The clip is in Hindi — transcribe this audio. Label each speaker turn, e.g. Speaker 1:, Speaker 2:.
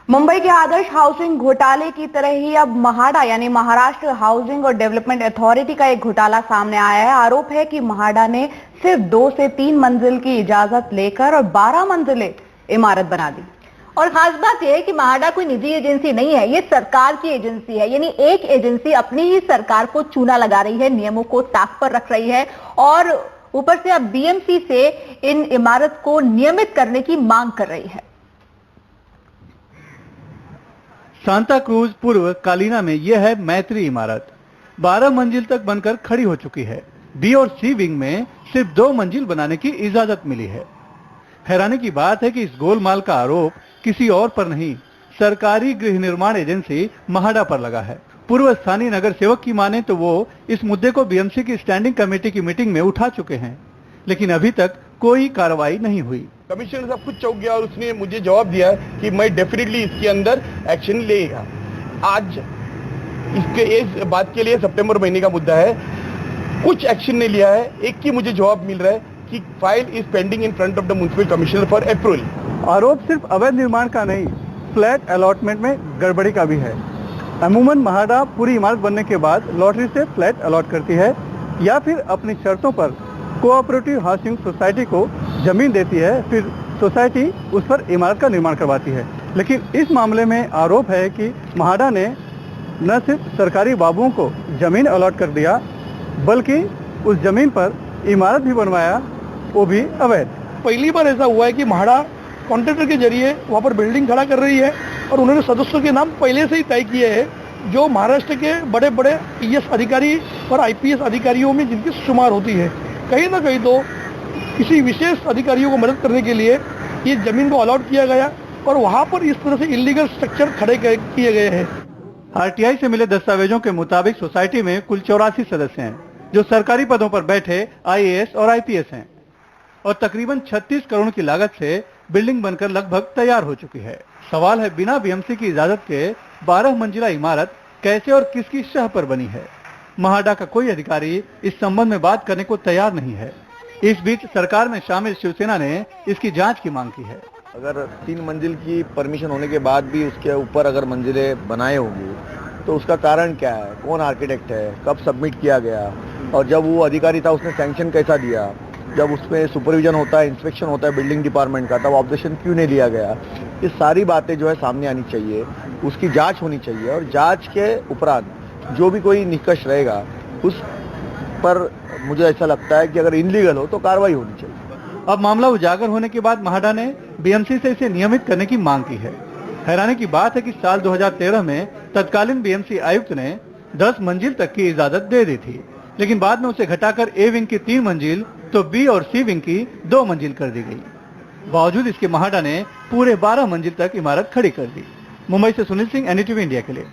Speaker 1: मुंबई के आदर्श हाउसिंग घोटाले की तरह ही अब महाडा यानी महाराष्ट्र हाउसिंग और डेवलपमेंट अथॉरिटी का एक घोटाला सामने आया है। आरोप है कि महाडा ने सिर्फ 2 से 3 मंजिल की इजाजत लेकर और 12 मंजिलें इमारत बना दी।
Speaker 2: और खास बात यह है कि महाडा कोई निजी एजेंसी नहीं है, ये सरकार की एजेंसी है। यानी एक एजेंसी अपनी ही सरकार को चूना लगा रही है, नियमों को ताक पर रख रही है और ऊपर से अब बीएमसी से इन इमारत को नियमित करने की मांग कर रही है।
Speaker 3: सांता क्रूज पूर्व कालीना में यह है मैत्री इमारत। 12 मंजिल तक बनकर खड़ी हो चुकी है। बी और सी विंग में सिर्फ 2 मंजिल बनाने की इजाजत मिली है। हैरानी की बात है कि इस गोलमाल का आरोप किसी और पर नहीं, सरकारी गृह निर्माण एजेंसी महाडा पर लगा है। पूर्व स्थानीय नगर सेवक की माने तो वो इस मुद्दे को बीएमसी की स्टैंडिंग कमेटी की मीटिंग में उठा चुके हैं, लेकिन अभी तक कोई कार्रवाई नहीं हुई।
Speaker 4: कमिश्नर साहब खुद चौंक गया और उसने मुझे जवाब दिया कि मैं डेफिनेटली इसके अंदर एक्शन लेगा। आज इसके इस बात के लिए सितंबर महीने का मुद्दा है, कुछ एक्शन नहीं लिया है। एक ही मुझे जवाब मिल रहा है कि file is pending in front of the municipal commissioner for approval.
Speaker 3: आरोप सिर्फ अवैध निर्माण का नहीं, फ्लैट अलॉटमेंट में गड़बड़ी का भी है। अमूमन महाडा पूरी इमारत बनने के बाद लॉटरी से फ्लैट अलॉट करती है या फिर अपनी शर्तों पर कोऑपरेटिव हाउसिंग सोसाइटी को जमीन देती है, फिर सोसाइटी उस पर इमारत का निर्माण करवाती है। लेकिन इस मामले में आरोप है कि महाडा ने न सिर्फ सरकारी बाबुओं को जमीन अलॉट कर दिया, बल्कि उस जमीन पर इमारत भी बनवाया, वो भी अवैध।
Speaker 5: पहली बार ऐसा हुआ है कि महाडा कॉन्ट्रैक्टर के जरिए वहाँ पर बिल्डिंग खड़ा कर रही है और उन्होंने सदस्यों के नाम पहले से ही तय किए हैं जो महाराष्ट्र के बड़े बड़े पीएस अधिकारी और आईपीएस अधिकारियों में जिनकी शुमार होती है। कहीं ना कहीं तो किसी विशेष अधिकारियों को मदद करने के लिए ये जमीन को अलॉट किया गया और वहाँ पर इस तरह से इलीगल स्ट्रक्चर खड़े किए गए हैं।
Speaker 3: आरटीआई से मिले दस्तावेजों के मुताबिक सोसाइटी में कुल 84 सदस्य हैं, जो सरकारी पदों पर बैठे आईएएस और आईपीएस हैं और तकरीबन 36 करोड़ की लागत से बिल्डिंग बनकर लगभग तैयार हो चुकी है। सवाल है, बिना बीएमसी की इजाजत के 12 मंजिला इमारत कैसे और किसकी शह पर बनी है? महाडा का कोई अधिकारी इस संबंध में बात करने को तैयार नहीं है। इस बीच सरकार में शामिल शिवसेना ने इसकी जांच की मांग की है।
Speaker 4: अगर 3 मंजिल की परमिशन होने के बाद भी उसके ऊपर अगर मंजिलें बनाए होंगी तो उसका कारण क्या है? कौन आर्किटेक्ट है? कब सबमिट किया गया? और जब वो अधिकारी था उसने सैंक्शन कैसा दिया? जब उसमें सुपरविजन होता है, इंस्पेक्शन होता है बिल्डिंग डिपार्टमेंट का, तब ऑब्जेक्शन क्यों नहीं लिया गया? ये सारी बातें जो है सामने आनी चाहिए, उसकी जांच होनी चाहिए और जांच के उपरांत जो भी कोई निष्कर्ष रहेगा उस पर मुझे ऐसा लगता है कि अगर इनलीगल हो तो कार्रवाई होनी चाहिए।
Speaker 3: अब मामला उजागर होने के बाद महाडा ने बीएमसी से इसे नियमित करने की मांग की है। हैरानी की बात है कि साल 2013 में तत्कालीन बीएमसी आयुक्त ने 10 मंजिल तक की इजाजत दे दी थी, लेकिन बाद में उसे घटाकर ए विंग की 3 मंजिल तो बी और सी विंग की 2 मंजिल कर दी गई। बावजूद इसके महाडा ने पूरे 12 मंजिल तक इमारत खड़ी कर दी। मुंबई से सुनील सिंह, एनडीटीवी इंडिया के लिए।